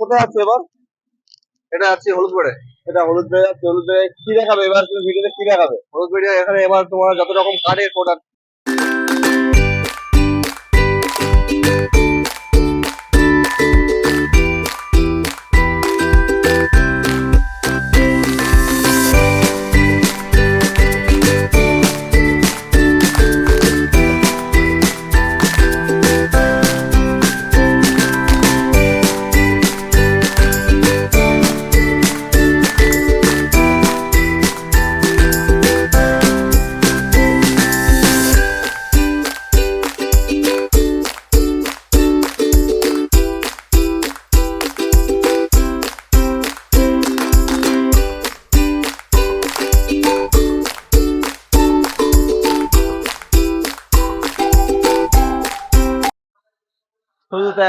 কোথায় আছে এবার? এটা আছে হলুদবাড়ে। এটা হলুদ বেড়ে যাচ্ছে। হলুদ বেড়ে কি দেখাবে এবার? তুমি ভিডিওতে কি দেখাবে? হলুদবাড়ি এখানে এবার তোমার যত রকম কাঠের প্রোডাক্ট।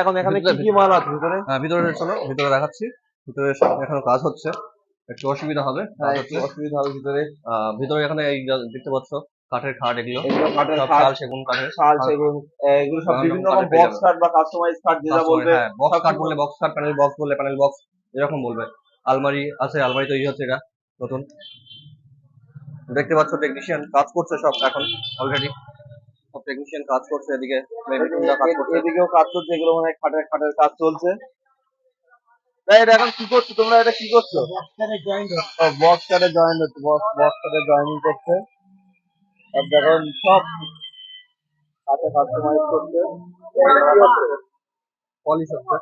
এখন এখানে কি কি মাল আছে ভিতরে? হ্যাঁ, ভিতরে চলো, ভিতরে দেখাচ্ছি। ভিতরে সব এখনো কাজ হচ্ছে, একটু অসুবিধা হবে। অসুবিধা হবে ভিতরে। ভিতরে এখানে এই দেখতে পাচ্ছ কাঠের খাট, এগুলো কাঠের সব খাট, শাল সেগুন কাঠের। শাল সেগুন, এগুলো সব বিভিন্ন রকম বক্স কাট বা কাস্টমাইজ কাট যেটা বলবে। হ্যাঁ, বক্স কাট বললে বক্স কাট, প্যানেল বক্স বললে প্যানেল বক্স, এরকম বলবে। আলমারি আছে, আলমারি তৈরি হচ্ছে, এটা নতুন। দেখতে পাচ্ছ টেকনিশিয়ান কাজ করছে সব এখন অলরেডি। সব টেকনিশিয়ান কাজ করছে, এদিকে কাজ করছে, এদিকেও কাজ করছে। এগুলো মানে খাটের খাটের কাজ চলছে। এটা এখন কি করছো তোমরা? এটা কি করছো? বক্স কাটে জয়েন্ট হচ্ছে। বক্স কাটে জয়েনিং করছে। আর দেখুন সব হাতে কাস্টমাইজ করছে। পলিশ হচ্ছে।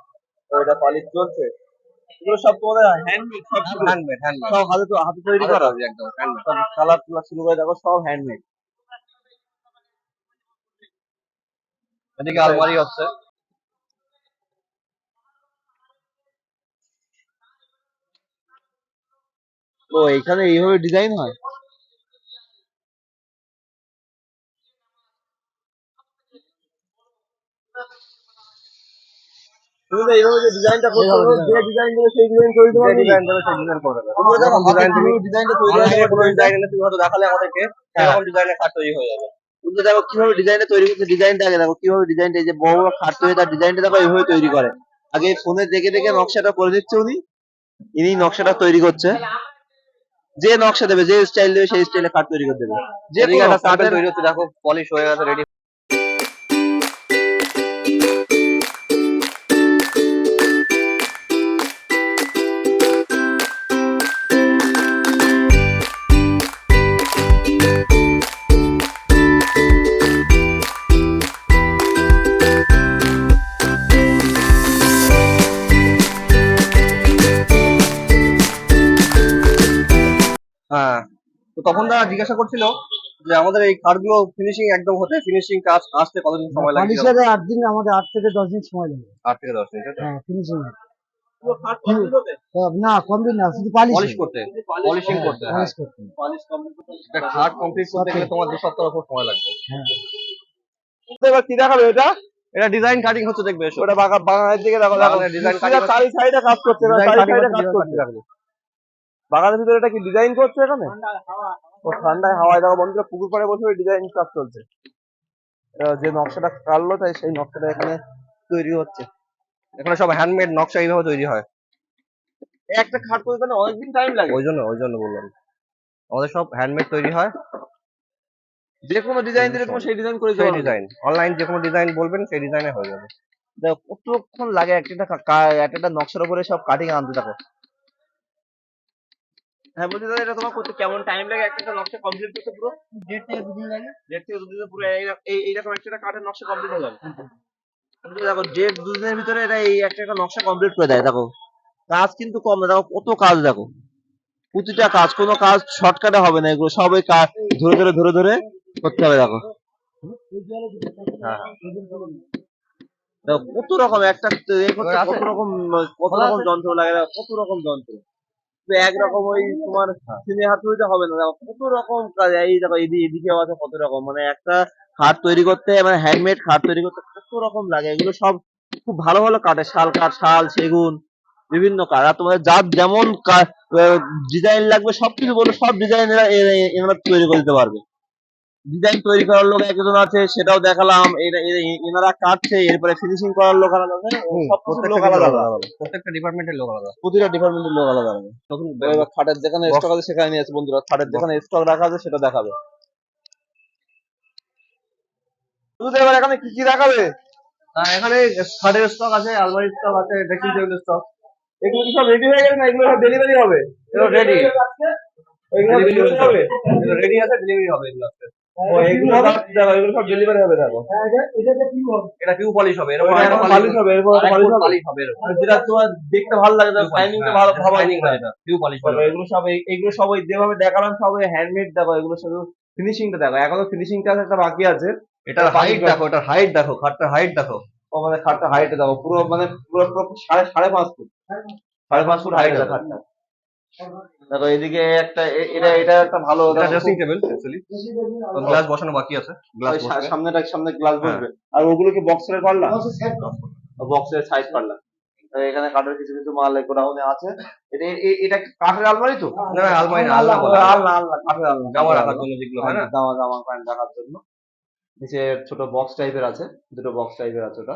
এটা পলিশ চলছে। এগুলো সব তোমাদের হ্যান্ডমেড, সব হ্যান্ডমেড সব হাতে তৈরি করা। একদম হ্যান্ডমেড। কালার টালার শুরু করে দেখো সব হ্যান্ডমেড। এদিকে আলমারি হচ্ছে। ও এখানে এইভাবে ডিজাইন হয়? তুমি তো এইভাবে যে ডিজাইনটা করছো, যে ডিজাইন দেবে সেই ডিজাইন তৈরি করবে। ডিজাইন দেবে সেই ডিজাইন করে দেবে। যখন ডিজাইন তুমি ডিজাইনটা তৈরি অনলাইনে কোনো করে ডিজাইন এনে তুমি হয়তো দেখালে আমাদেরকে, সেরকম ডিজাইনের কাঠ তৈরি হয়ে যাবে। তুমি দেখো কিভাবে ডিজাইনটা তৈরি করছে। ডিজাইনটা আগে দেখো কিভাবে ডিজাইনটা, এই যে বড় বড় খাট তৈরি, তার ডিজাইনটা দেখো এইভাবে তৈরি করে। আগে ফোনে দেখে দেখে নকশাটা করে দিচ্ছে উনি, ইনি নকশাটা তৈরি করছে। যে নকশা দেবে, যে স্টাইল দেবে সেই স্টাইলে খাট তৈরি করে দেবে। যে এদিকে একটা স্যাম্পল তৈরি হচ্ছে, দেখো পলিশ হয়ে গেছে, রেডি। হ্যাঁ, তো তখন তারা জিজ্ঞাসা করছিল যে আমাদের এই কাঠগুলো ফিনিশিং একদম হতে, ফিনিশিং কাজ আসতে কতদিন সময় লাগে? পলিশের 8 দিন, আমাদের 8 থেকে 10 দিন সময় লাগে। 8 থেকে 10 দিন। হ্যাঁ, ফিনিশিং। পুরো না কমপ্লিট না, শুধু পলিশ পলিশ করতে, পলিশিং করতে। হ্যাঁ, পলিশ করতে। পলিশ কমপ্লিট করতে একটা খাট কমপ্লিট করতে গেলে তোমার 2 সপ্তাহের উপর সময় লাগবে। হ্যাঁ, এবার কি দেখাবে এটা? এটা ডিজাইন কাটিং হচ্ছে, দেখবে এসো। ওটা বাগানের দিকে দেখো, দেখো ডিজাইন চারি সাইডে কাজ করছে, ডিজাইন চারি কাটিং সাইডে কাজ করছে। বাগানের ভিতরে এটা কি ডিজাইন করছে এখানে? ও ঠান্ডায় হাওয়ায় দেখো বন্ধুরা, পুকুর পাড়ে বসে ডিজাইন কাজ চলছে। যে নকশাটা কাটলো তাই সেই নকশাটা এখানে তৈরি হচ্ছে। এখানে সব হ্যান্ডমেড নকশা এইভাবে তৈরি হয়। একটা খাট তৈরি করতে অনেকদিন টাইম লাগে। ওই জন্য বললাম, আমাদের সব হ্যান্ডমেড তৈরি হয়। যে কোনো ডিজাইন দিলে তুমি সেই ডিজাইন করে সেই দেবে। ডিজাইন অনলাইন যে কোনো ডিজাইন বলবেন, সেই ডিজাইনে হয়ে যাবে। দেখো কতক্ষণ লাগে একটা নকশার উপরে সব কাটিং আনতে। দেখো হ্যাঁ বলছি দাদা, এটা তোমার করতে কেমন টাইম লাগে একটা নকশা কমপ্লিট করতে? পুরো 1.5 থেকে 2 দিন লাগে। 1.5 থেকে 2 দিনে পুরো এইরকম একটা কাঠের নকশা কমপ্লিট হয়ে যাবে। দেখো 1.5 2 দিনের ভিতরে এটা এই একটা নকশা কমপ্লিট করে দেয়। দেখো কাজ কিন্তু কম না, দেখো কত কাজ। দেখো প্রতিটা কাজ, কোনো কাজ শর্টকাটে হবে না, এগুলো সবাই কাজ ধরে ধরে করতে হবে। দেখো দেখো কত রকম একটা কত রকম যন্ত্র লাগে, কত রকম যন্ত্র। একরকম ওই তোমার সিনে হাত তৈরিতে হবে না। দেখো কত রকম কাজ। এই দেখো এদিকে আছে কত রকম, মানে একটা খাট তৈরি করতে, মানে হ্যান্ডমেড খাট তৈরি করতে কত রকম লাগে। এগুলো সব খুব ভালো ভালো কাঠের, শাল কাঠ, শাল সেগুন, বিভিন্ন কাঠ। আর তোমাদের যার যেমন ডিজাইন লাগবে সবকিছু বলে, সব ডিজাইন এরা তৈরি করে দিতে পারবে। ডিজাইন তৈরি করার লোক একজন আছে, সেটাও দেখালাম। এনারা কাটছে, এরপরে ফিনিশিং করার লোক আলাদা, হ্যাঁ? সব লোক আলাদা আলাদা। প্রত্যেকটা ডিপার্টমেন্টের লোক আলাদা। প্রতিটা ডিপার্টমেন্টের লোক আলাদা আলাদা। নতুন এবার খাটের যেখানে box- স্টক আছে সেখানে নিয়ে আছে বন্ধুরা, খাটের যেখানে স্টক রাখা আছে সেটা দেখাবে। শুধু এবার এখানে কি কি দেখাবে? এখানে খাটের স্টক আছে, আলমারির স্টক আছে, ড্রেসিং টেবিলের স্টক। এগুলো কি সব রেডি হয়ে গেছে না এগুলো সব ডেলিভারি হবে? এগুলো রেডি, এগুলো ডেলিভারি হবে? রেডি আছে, ডেলিভারি হবে এগুলো আজকে। ও, এগুলো দেখো, এগুলো সব ডেলিভারি হবে দেখো। এটা কিউ পলিশ হবে, এরকম ওইটা এখন পালিশ হবে, এরপর আরেক পালিশ coat হবে। পালিশ হবে এরকম। আর যেটা তোমার দেখতে ভালো লাগে, তার Queue polish, শাইনিংটা হ্যাঁ, ভালো এটা ভালো shining হবে। হয় এটা, queue polish দেখো, বলে। এগুলো সব এগুলো সব ওই যেভাবে দেখালাম সব হ্যান্ডমেড। দেখো এগুলো শুধু ফিনিশিংটা দেখো, এখনো ফিনিশিংটা একটা বাকি আছে। এটার হাইট দেখো, এটার হাইট দেখো, খাটটার হাইট দেখো। ও মানে খাটটা হাইটে দেখো, পুরো মানে পুরো পুরো সাড়ে 5 ফুট, 5.5 ফুট হাইট আছে খাটটা। দেখো এদিকে একটা এটা এটা একটা ভালো এটা ড্রেসিং টেবিল অ্যাকচুয়ালি, গ্লাস বসানো বাকি আছে, গ্লাস বসবে। সামনে গ্লাস হ্যাঁ। বসবে। আর ওগুলো কি বক্সের পারলা? বক্সের সাইজ পারলা। এখানে কাঠের কিছু কিছু মাল গোডাউনে আছে। এটা কাঠের আলমারি তো? না না, আলমারি না, আলনা বলে। আলনা কাঠের আলনা, জামা রাখার জন্য যেগুলো হয় না। জামা প্যান্ট রাখার জন্য। নিচে ছোট বক্স টাইপের আছে, দুটো বক্স টাইপের আছে ওটা।